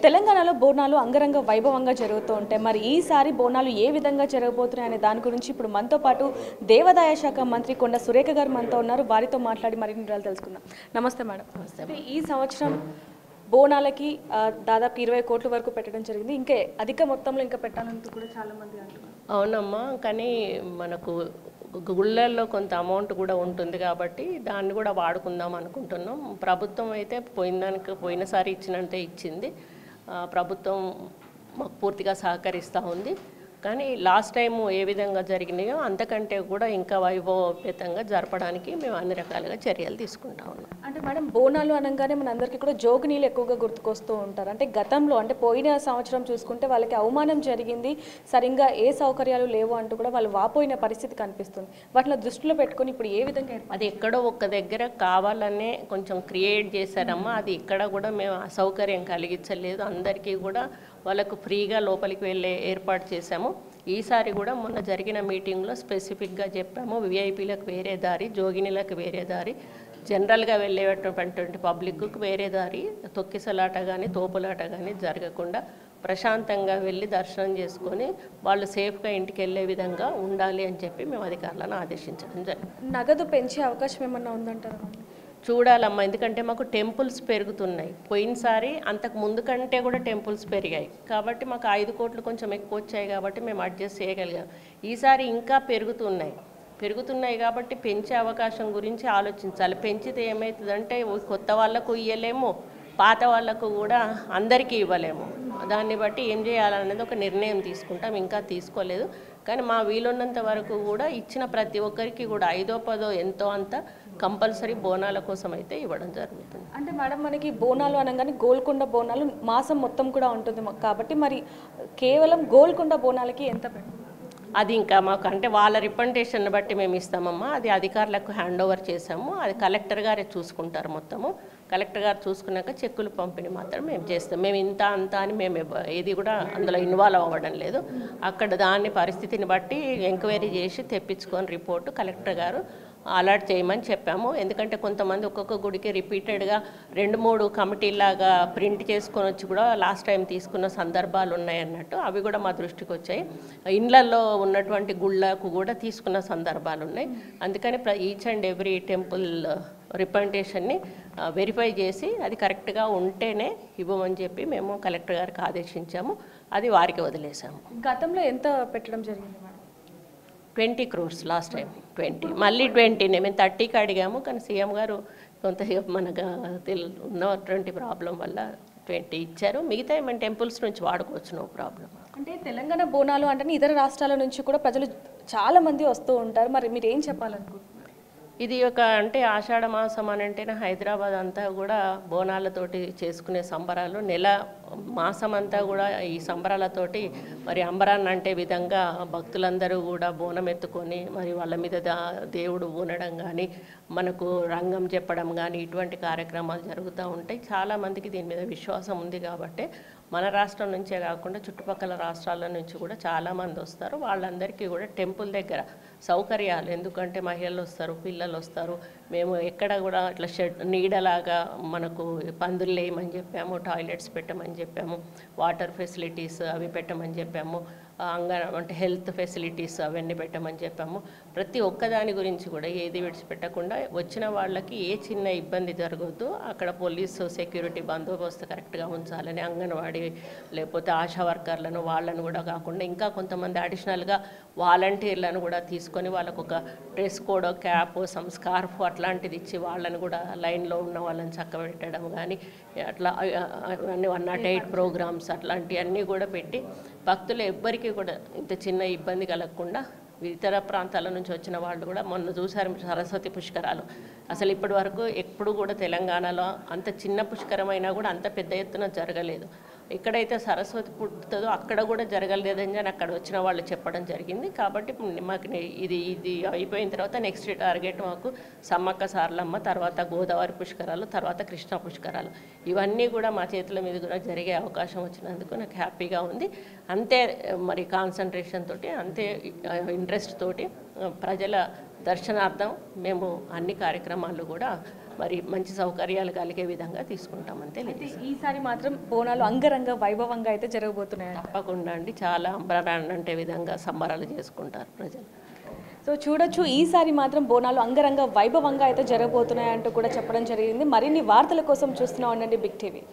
తెలంగాణలో బోనాలు అంగరంగ వైభవంగా జరుగుతూ ఉంటాయి. మరి ఈసారి బోనాలు ఏ విధంగా జరగబోతున్నాయనే దాని గురించి ఇప్పుడు మనతో పాటు దేవాదాయ శాఖ మంత్రి కొండ సురేఖ గారు మనతో ఉన్నారు. వారితో మాట్లాడి మరిన్ని వివరాలు తెలుసుకుందాం. నమస్తే మేడం. నమస్తే. ఈ సంవత్సరం బోనాలకి దాదాపు 20 కోట్ల వరకు పెట్టడం జరిగింది. ఇంకా అధిక మొత్తంలో ఇంకా పెట్టాలంటూ కూడా చాలా మంది అంటున్నారు. అవునమ్మా, కానీ మనకు గుళ్ళల్లో కొంత అమౌంట్ కూడా ఉంటుంది కాబట్టి దాన్ని కూడా వాడుకుందాం అనుకుంటున్నాం. ప్రభుత్వం అయితే పోయినసారి ఇచ్చినంతే ఇచ్చింది. ప్రభుత్వం మాకు పూర్తిగా సహకరిస్తూ ఉంది. కానీ లాస్ట్ టైం ఏ విధంగా జరిగినాయో అంతకంటే కూడా ఇంకా వైభవపేతంగా జరపడానికి మేము అన్ని రకాలుగా చర్యలు తీసుకుంటా ఉన్నాం. అంటే మేడం, బోనాలు అనగానే మన అందరికీ కూడా జోగినీళ్ళు ఎక్కువగా గుర్తుకొస్తూ ఉంటారు. అంటే గతంలో అంటే పోయిన సంవత్సరం చూసుకుంటే వాళ్ళకి అవమానం జరిగింది, సరిగ్గా ఏ సౌకర్యాలు లేవు అంటూ కూడా వాళ్ళు వాపోయిన పరిస్థితి కనిపిస్తుంది. వాటిని దృష్టిలో పెట్టుకొని ఇప్పుడు ఏ విధంగా అది ఎక్కడో ఒక్క దగ్గర కావాలనే కొంచెం క్రియేట్ చేశారమ్మా. అది ఇక్కడ కూడా మేము అసౌకర్యం కలిగించలేదు. అందరికీ కూడా వాళ్ళకు ఫ్రీగా లోపలికి వెళ్ళే ఏర్పాటు చేశాము. ఈసారి కూడా మొన్న జరిగిన మీటింగ్లో స్పెసిఫిక్గా చెప్పాము, విఐపీలకు వేరే దారి, జోగినీలకు వేరే దారి, జనరల్గా వెళ్ళేటటువంటి పబ్లిక్కు వేరే దారి, తొక్కిసలాట కానీ తోపులాట కానీ జరగకుండా ప్రశాంతంగా వెళ్ళి దర్శనం చేసుకొని వాళ్ళు సేఫ్గా ఇంటికి వెళ్ళే విధంగా ఉండాలి అని చెప్పి మేము అధికారులను ఆదేశించడం జరిగింది. నగదు పెంచే అవకాశం ఏమన్నా ఉందంటారా? చూడాలమ్మా, ఎందుకంటే మాకు టెంపుల్స్ పెరుగుతున్నాయి. పోయినసారి అంతకు ముందు కంటే కూడా టెంపుల్స్ పెరిగాయి కాబట్టి మాకు 5 కోట్లు కొంచెం ఎక్కువ వచ్చాయి కాబట్టి మేము అడ్జస్ట్ చేయగలిగాం. ఈసారి ఇంకా పెరుగుతున్నాయి కాబట్టి పెంచే అవకాశం గురించి ఆలోచించాలి. పెంచితే ఏమవుతుందంటే కొత్త వాళ్ళకు ఇవ్వలేము, పాత వాళ్ళకు కూడా అందరికీ ఇవ్వలేము. దాన్ని బట్టి ఏం చేయాలనేది ఒక నిర్ణయం తీసుకుంటాం. ఇంకా తీసుకోలేదు, కానీ మా వీలున్నంత వరకు కూడా ఇచ్చిన ప్రతి ఒక్కరికి కూడా 5-10 ఎంతో అంత కంపల్సరీ బోనాల కోసం అయితే ఇవ్వడం జరుగుతుంది. అంటే మేడం, మనకి బోనాలు అనగానే గోల్కొండ బోనాలు మాసం మొత్తం కూడా ఉంటుంది కాబట్టి మరి కేవలం గోల్కొండ బోనాలకి ఎంత పెట్టాలి? అది ఇంకా మాకు అంటే వాళ్ళ రిప్రజెంటేషన్ బట్టి మేము ఇస్తామమ్మా. అది అధికారులకు హ్యాండ్ ఓవర్ చేసాము. అది కలెక్టర్ గారే చూసుకుంటారు మొత్తము. కలెక్టర్ గారు చూసుకున్నాక చెక్కులు పంపిణీ మాత్రం మేము చేస్తాం. మేము ఇంత అంత అని మేము ఏది కూడా అందులో ఇన్వాల్వ్ అవ్వడం లేదు. అక్కడ దాని పరిస్థితిని బట్టి ఎంక్వైరీ చేసి తెప్పించుకొని రిపోర్టు కలెక్టర్ గారు అలర్ట్ చేయమని చెప్పాము. ఎందుకంటే కొంతమంది ఒక్కొక్క గుడికి రిపీటెడ్గా 2-3 కమిటీలాగా ప్రింట్ చేసుకొని వచ్చి కూడా లాస్ట్ టైం తీసుకున్న సందర్భాలు ఉన్నాయన్నట్టు అవి కూడా మా దృష్టికి వచ్చాయి. ఇండ్లల్లో ఉన్నటువంటి గుళ్ళకు కూడా తీసుకున్న సందర్భాలు ఉన్నాయి. అందుకని ఈచ్ అండ్ ఎవ్రీ టెంపుల్ రిప్రజెంటేషన్ని వెరిఫై చేసి అది కరెక్ట్గా ఉంటేనే ఇవ్వమని చెప్పి మేము కలెక్టర్ గారికి ఆదేశించాము. అది వారికి వదిలేసాము. గతంలో ఎంత పెట్టడం జరిగింది? 20 crores లాస్ట్ టైం. 20 మళ్ళీ 20 మేము 30కి అడిగాము, కానీ సీఎం గారు కొంత మనకు ఉన్నటువంటి ప్రాబ్లం వల్ల 20 ఇచ్చారు. మిగతా మేము టెంపుల్స్ నుంచి వాడుకోవచ్చు, నో ప్రాబ్లం. అంటే తెలంగాణ బోనాలు అంటే ఇతర రాష్ట్రాల నుంచి కూడా ప్రజలు చాలా మంది వస్తూ ఉంటారు. మరి మీరు ఏం చెప్పాలనుకుంటున్నారు? ఇది ఒక అంటే ఆషాఢ మాసం అని అంటేనే హైదరాబాద్ అంతా కూడా బోనాలతోటి చేసుకునే సంబరాలు. నెల మాసం అంతా కూడా ఈ సంబరాలతోటి మరి అంబరాన్ని అంటే విధంగా భక్తులందరూ కూడా బోనం ఎత్తుకొని మరి వాళ్ళ మీద దేవుడు ఊనడం కానీ, మనకు రంగం చెప్పడం కానీ ఇటువంటి కార్యక్రమాలు జరుగుతూ ఉంటాయి. చాలామందికి దీని మీద విశ్వాసం ఉంది కాబట్టి మన రాష్ట్రం నుంచే కాకుండా చుట్టుపక్కల రాష్ట్రాల నుంచి కూడా చాలామంది వస్తారు. వాళ్ళందరికీ కూడా టెంపుల్ దగ్గర సౌకర్యాలు, ఎందుకంటే మహిళలు వస్తారు, పిల్లలు వస్తారు. మేము ఎక్కడ కూడా ఇట్లా నీడలాగా మనకు పందులు వేయమని చెప్పాము, టాయిలెట్స్ పెట్టమని చెప్పాము, వాటర్ ఫెసిలిటీస్ అవి పెట్టమని చెప్పాము, అంటే హెల్త్ ఫెసిలిటీస్ అవన్నీ పెట్టమని చెప్పాము. ప్రతి ఒక్కదాని గురించి కూడా ఏది విడిచిపెట్టకుండా వచ్చిన వాళ్ళకి ఏ చిన్న ఇబ్బంది జరగద్దు, అక్కడ పోలీసు సెక్యూరిటీ బందోబస్తు కరెక్ట్గా ఉంచాలని అంగన్వాడీ లేకపోతే ఆశా వర్కర్లను వాళ్ళను కూడా కాకుండా ఇంకా కొంతమంది అడిషనల్గా వాలంటీర్లను కూడా తీసుకొని వాళ్ళకు ఒక dress code, cap, some scarf అట్లాంటిది ఇచ్చి వాళ్ళని కూడా లైన్లో ఉన్న వాళ్ళని చక్కబెట్టడం కానీ అట్లా అన్నీ 108 ప్రోగ్రామ్స్ అట్లాంటివన్నీ కూడా పెట్టి భక్తులు ఎవ్వరికీ కూడా ఇంత చిన్న ఇబ్బంది కలగకుండా ఇతర ప్రాంతాల నుంచి వచ్చిన వాళ్ళు కూడా మొన్న చూసారు సరస్వతి పుష్కరాలు. అసలు ఇప్పటి వరకు ఎప్పుడు కూడా తెలంగాణలో అంత చిన్న పుష్కరమైనా కూడా అంత పెద్ద ఎత్తున జరగలేదు. ఎక్కడైతే సరస్వతి పుట్టుతుందో అక్కడ కూడా జరగలేదని అక్కడ వచ్చిన వాళ్ళు చెప్పడం జరిగింది. కాబట్టి మాకు ఇది అయిపోయిన తర్వాత నెక్స్ట్ టార్గెట్ మాకు సమ్మక్క సారలమ్మ, తర్వాత గోదావరి పుష్కరాలు, తర్వాత కృష్ణా పుష్కరాలు, ఇవన్నీ కూడా మా చేతుల మీద కూడా జరిగే అవకాశం వచ్చినందుకు నాకు హ్యాపీగా ఉంది. అంతే మరి కాన్సన్ట్రేషన్ తోటి, అంతే ఇంట్రెస్ట్ తోటి ప్రజల దర్శనార్థం మేము అన్ని కార్యక్రమాలు కూడా మరి మంచి సౌకర్యాలు కలిగే విధంగా తీసుకుంటామని తెలియదు. ఈసారి మాత్రం బోనాలు అంగరంగ వైభవంగా అయితే జరగబోతున్నాయి. తప్పకుండా అండి, చాలా అంబరాన్ని అంటే విధంగా సంబరాలు చేసుకుంటారు ప్రజలు. సో చూడొచ్చు, ఈసారి మాత్రం బోనాలు అంగరంగ వైభవంగా అయితే జరగబోతున్నాయి అంటూ కూడా చెప్పడం జరిగింది. మరిన్ని వార్తల కోసం చూస్తూనే ఉండండి బిగ్ టీవీ.